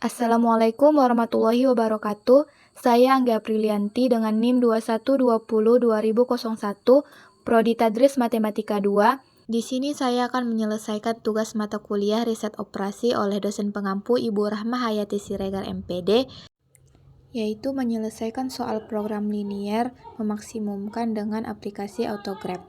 Assalamualaikum warahmatullahi wabarakatuh. Saya Angga Aprilianti dengan NIM 21202001, Prodi Tadris Matematika 2. Di sini saya akan menyelesaikan tugas mata kuliah riset operasi oleh dosen pengampu Ibu Rahma Hayati Siregar MPD, yaitu menyelesaikan soal program linier memaksimumkan dengan aplikasi Autograph.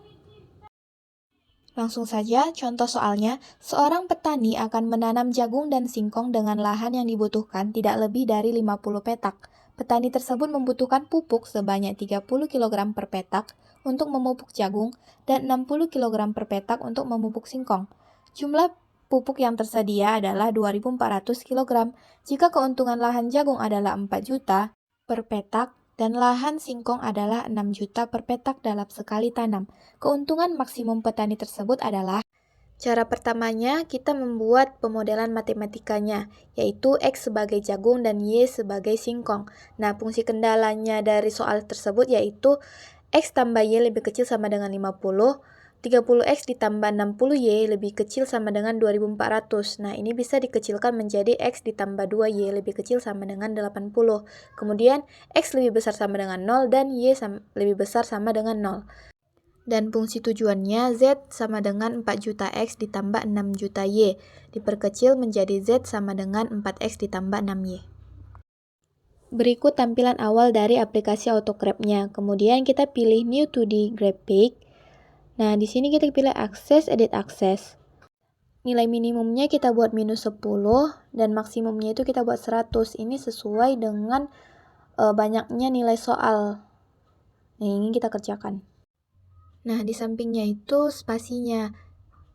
Langsung saja, contoh soalnya, seorang petani akan menanam jagung dan singkong dengan lahan yang dibutuhkan tidak lebih dari 50 petak. Petani tersebut membutuhkan pupuk sebanyak 30 kg per petak untuk memupuk jagung dan 60 kg per petak untuk memupuk singkong. Jumlah pupuk yang tersedia adalah 2.400 kg. Jika keuntungan lahan jagung adalah 4 juta per petak, dan lahan singkong adalah 6 juta per petak dalam sekali tanam. Keuntungan maksimum petani tersebut adalah: cara pertamanya, kita membuat pemodelan matematikanya, yaitu X sebagai jagung dan Y sebagai singkong. Nah, fungsi kendalanya dari soal tersebut yaitu X tambah Y lebih kecil sama dengan 50, 30X ditambah 60Y lebih kecil sama dengan 2400. Nah, ini bisa dikecilkan menjadi X ditambah 2Y lebih kecil sama dengan 80. Kemudian, X lebih besar sama dengan 0 dan Y lebih besar sama dengan 0. Dan fungsi tujuannya Z sama dengan 4 juta X ditambah 6 juta Y. Diperkecil menjadi Z sama dengan 4X ditambah 6Y. Berikut tampilan awal dari aplikasi Autograph-nya. Kemudian kita pilih New 2D Graphic. Nah, di sini kita pilih Access, Edit Access. Nilai minimumnya kita buat -10 dan maksimumnya itu kita buat 100. Ini sesuai dengan banyaknya nilai soal yang ingin kita kerjakan. Nah, di sampingnya itu spasinya.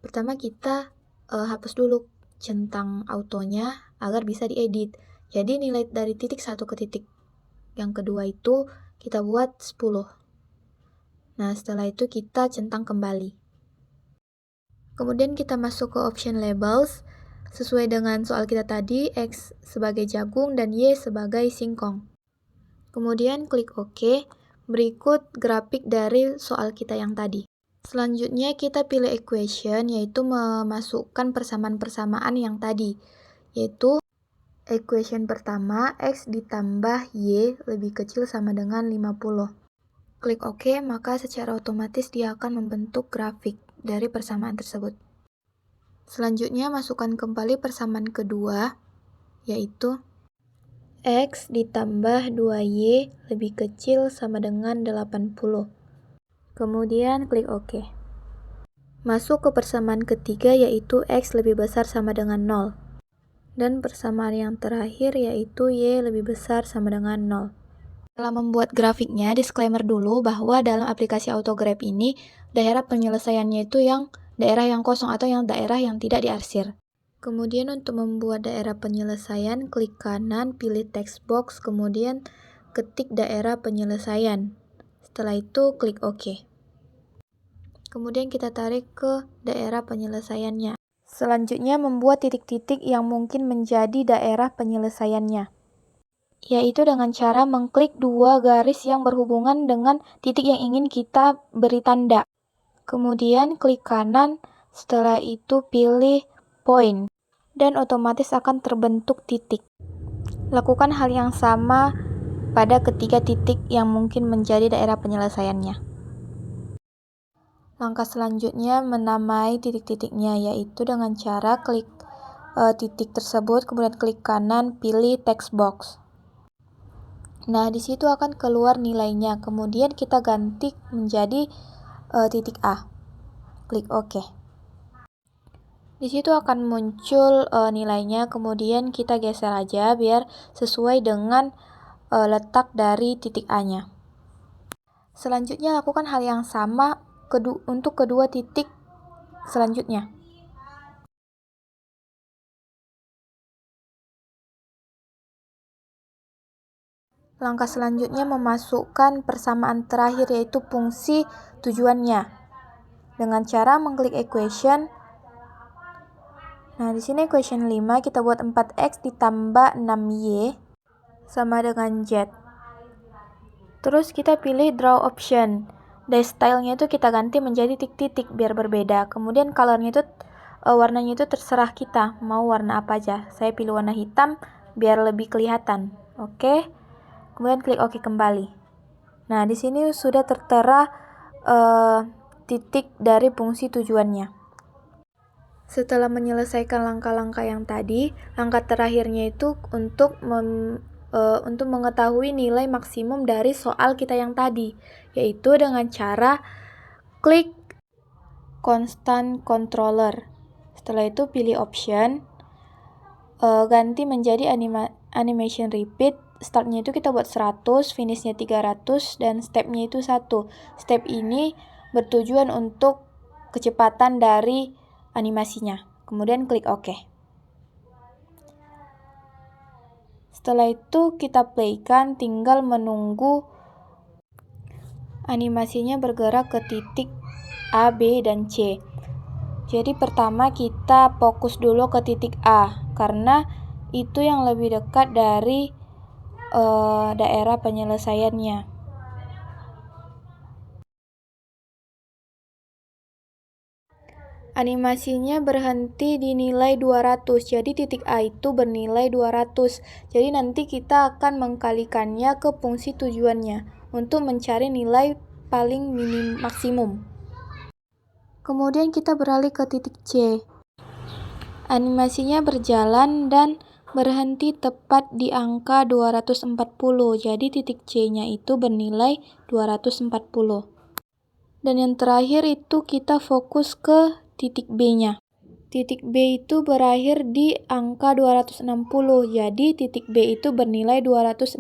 Pertama kita hapus dulu centang autonya agar bisa diedit. Jadi nilai dari titik 1 ke titik yang kedua itu kita buat 10. Nah, setelah itu kita centang kembali. Kemudian kita masuk ke option labels. Sesuai dengan soal kita tadi, X sebagai jagung dan Y sebagai singkong. Kemudian klik OK. Berikut grafik dari soal kita yang tadi. Selanjutnya kita pilih equation, yaitu memasukkan persamaan-persamaan yang tadi, yaitu equation pertama, X ditambah Y lebih kecil sama dengan 50. Klik OK, maka secara otomatis dia akan membentuk grafik dari persamaan tersebut. Selanjutnya masukkan kembali persamaan kedua, yaitu X ditambah 2Y lebih kecil sama dengan 80. Kemudian klik OK. Masuk ke persamaan ketiga, yaitu X lebih besar sama dengan 0. Dan persamaan yang terakhir yaitu Y lebih besar sama dengan 0. Setelah membuat grafiknya, disclaimer dulu bahwa dalam aplikasi Autograph ini, daerah penyelesaiannya itu yang daerah yang kosong atau yang daerah yang tidak diarsir. Kemudian untuk membuat daerah penyelesaian, klik kanan, pilih text box, kemudian ketik daerah penyelesaian. Setelah itu, klik OK. Kemudian kita tarik ke daerah penyelesaiannya. Selanjutnya membuat titik-titik yang mungkin menjadi daerah penyelesaiannya, yaitu dengan cara mengklik dua garis yang berhubungan dengan titik yang ingin kita beri tanda. Kemudian klik kanan, setelah itu pilih point, dan otomatis akan terbentuk titik. Lakukan hal yang sama pada ketiga titik yang mungkin menjadi daerah penyelesaiannya. Langkah selanjutnya menamai titik-titiknya, yaitu dengan cara klik titik tersebut, kemudian klik kanan, pilih text box. Nah, di situ akan keluar nilainya. Kemudian kita ganti menjadi titik A. Klik OK. Di situ akan muncul nilainya. Kemudian kita geser aja biar sesuai dengan letak dari titik A-nya. Selanjutnya lakukan hal yang sama untuk kedua titik selanjutnya. Langkah selanjutnya memasukkan persamaan terakhir, yaitu fungsi tujuannya dengan cara mengklik equation. Nah, di sini equation 5 kita buat 4x ditambah 6y sama dengan z. Terus kita pilih draw option. Dari stylenya itu kita ganti menjadi titik-titik biar berbeda. Kemudian colornya itu warnanya itu terserah kita mau warna apa aja. Saya pilih warna hitam biar lebih kelihatan. Oke. Kemudian klik OK kembali. Nah, di sini sudah tertera titik dari fungsi tujuannya. Setelah menyelesaikan langkah-langkah yang tadi, langkah terakhirnya itu untuk mengetahui nilai maksimum dari soal kita yang tadi, yaitu dengan cara klik constant controller. Setelah itu pilih option, ganti menjadi animation repeat. Startnya itu kita buat 100, finishnya 300, dan stepnya itu 1. Step ini bertujuan untuk kecepatan dari animasinya. Kemudian klik OK. Setelah itu kita playkan, tinggal menunggu animasinya bergerak ke titik A, B, dan C. Jadi pertama kita fokus dulu ke titik A, karena itu yang lebih dekat dari daerah penyelesaiannya. Animasinya berhenti di nilai 200, jadi titik A itu bernilai 200. Jadi nanti kita akan mengkalikannya ke fungsi tujuannya untuk mencari nilai paling maksimum. Kemudian kita beralih ke titik C. Animasinya berjalan dan berhenti tepat di angka 240. Jadi titik C-nya itu bernilai 240. Dan yang terakhir itu kita fokus ke titik B-nya. Titik B itu berakhir di angka 260. Jadi titik B itu bernilai 260.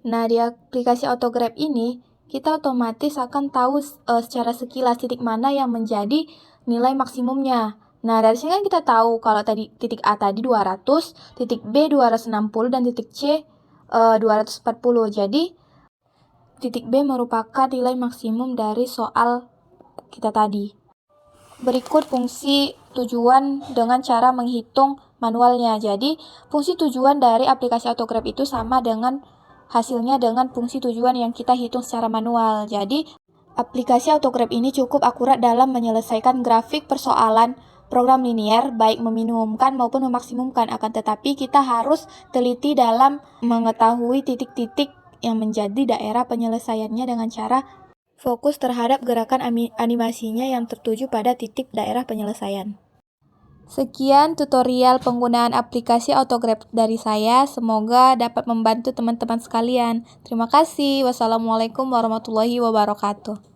Nah, di aplikasi Autograph ini kita otomatis akan tahu secara sekilas titik mana yang menjadi nilai maksimumnya. Nah, dari sini kan kita tahu kalau tadi titik A tadi 200, titik B 260, dan titik C 240. Jadi, titik B merupakan nilai maksimum dari soal kita tadi. Berikut fungsi tujuan dengan cara menghitung manualnya. Jadi, fungsi tujuan dari aplikasi Autograph itu sama dengan hasilnya dengan fungsi tujuan yang kita hitung secara manual. Jadi, aplikasi Autograph ini cukup akurat dalam menyelesaikan grafik persoalan program linear, baik meminimumkan maupun memaksimumkan. Akan tetapi, kita harus teliti dalam mengetahui titik-titik yang menjadi daerah penyelesaiannya dengan cara fokus terhadap gerakan animasinya yang tertuju pada titik daerah penyelesaian. Sekian tutorial penggunaan aplikasi Autograph dari saya. Semoga dapat membantu teman-teman sekalian. Terima kasih. Wassalamualaikum warahmatullahi wabarakatuh.